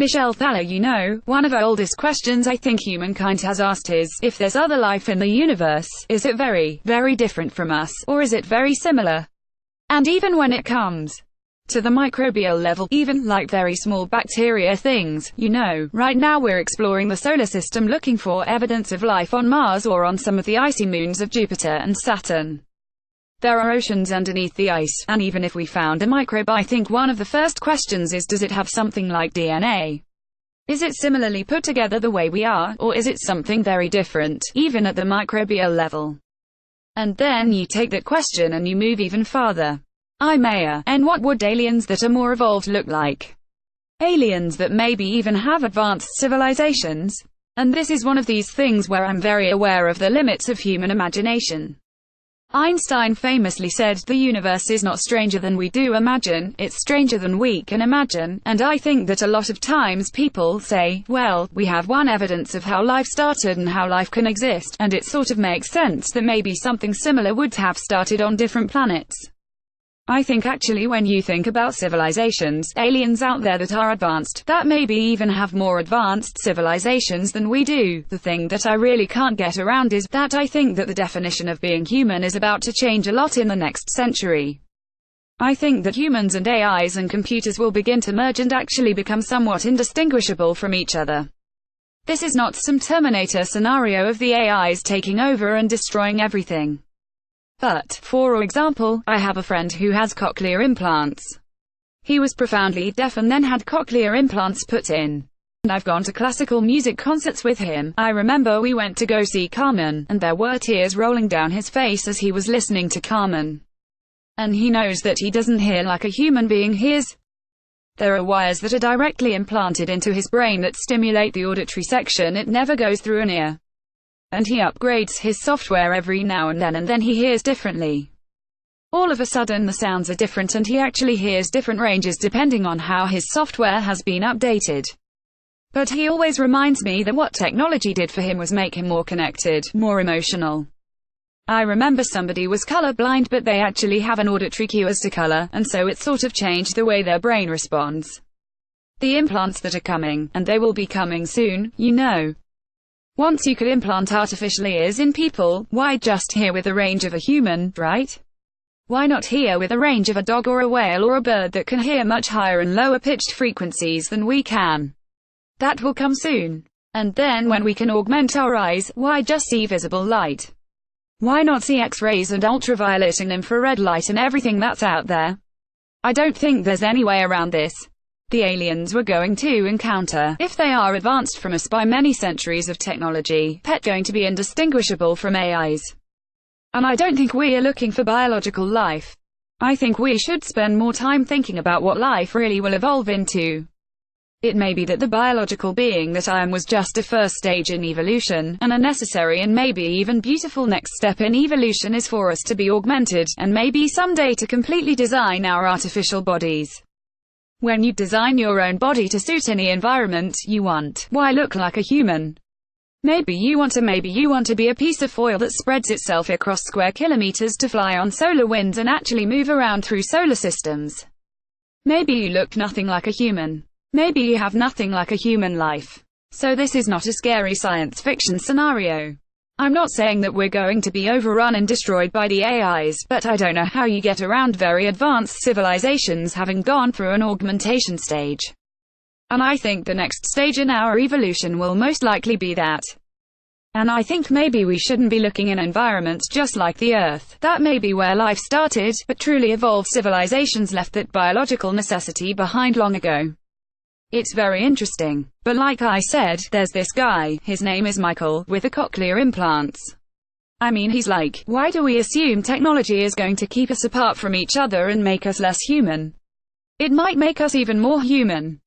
Michelle Thaler, one of the oldest questions I think humankind has asked is, if there's other life in the universe, is it very, very different from us, or is it very similar? And even when it comes to the microbial level, even like very small bacteria things, right now we're exploring the solar system looking for evidence of life on Mars or on some of the icy moons of Jupiter and Saturn. There are oceans underneath the ice, and even if we found a microbe, I think one of the first questions is, does it have something like DNA? Is it similarly put together the way we are, or is it something very different, even at the microbial level? And then you take that question and you move even farther. And what would aliens that are more evolved look like? Aliens that maybe even have advanced civilizations? And this is one of these things where I'm very aware of the limits of human imagination. Einstein famously said, the universe is not stranger than we do imagine, it's stranger than we can imagine, and I think that a lot of times people say, well, we have one evidence of how life started and how life can exist, and it sort of makes sense that maybe something similar would have started on different planets. I think actually when you think about civilizations, aliens out there that are advanced, that maybe even have more advanced civilizations than we do, the thing that I really can't get around is that I think that the definition of being human is about to change a lot in the next century. I think that humans and AIs and computers will begin to merge and actually become somewhat indistinguishable from each other. This is not some Terminator scenario of the AIs taking over and destroying everything. But, for example, I have a friend who has cochlear implants. He was profoundly deaf and then had cochlear implants put in. And I've gone to classical music concerts with him. I remember we went to go see Carmen, and there were tears rolling down his face as he was listening to Carmen. And he knows that he doesn't hear like a human being hears. There are wires that are directly implanted into his brain that stimulate the auditory section. It never goes through an ear. And he upgrades his software every now and then he hears differently. All of a sudden the sounds are different and he actually hears different ranges depending on how his software has been updated. But he always reminds me that what technology did for him was make him more connected, more emotional. I remember somebody was colorblind but they actually have an auditory cue as to color, and so it sort of changed the way their brain responds. The implants that are coming, and they will be coming soon, Once you could implant artificial ears in people, why just hear with the range of a human, right? Why not hear with the range of a dog or a whale or a bird that can hear much higher and lower pitched frequencies than we can? That will come soon. And then when we can augment our eyes, why just see visible light? Why not see X-rays and ultraviolet and infrared light and everything that's out there? I don't think there's any way around this. The aliens we're going to encounter, if they are advanced from us by many centuries of technology, going to be indistinguishable from AIs. And I don't think we are looking for biological life. I think we should spend more time thinking about what life really will evolve into. It may be that the biological being that I am was just a first stage in evolution, and a necessary and maybe even beautiful next step in evolution is for us to be augmented, and maybe someday to completely design our artificial bodies. When you design your own body to suit any environment you want, why look like a human? Maybe you want to be a piece of foil that spreads itself across square kilometers to fly on solar winds and actually move around through solar systems. Maybe you look nothing like a human. Maybe you have nothing like a human life. So this is not a scary science fiction scenario. I'm not saying that we're going to be overrun and destroyed by the AIs, but I don't know how you get around very advanced civilizations having gone through an augmentation stage. And I think the next stage in our evolution will most likely be that. And I think maybe we shouldn't be looking in environments just like the Earth. That may be where life started, but truly evolved civilizations left that biological necessity behind long ago. It's very interesting. But like I said, there's this guy, his name is Michael, with the cochlear implants. I mean, he's like, why do we assume technology is going to keep us apart from each other and make us less human? It might make us even more human.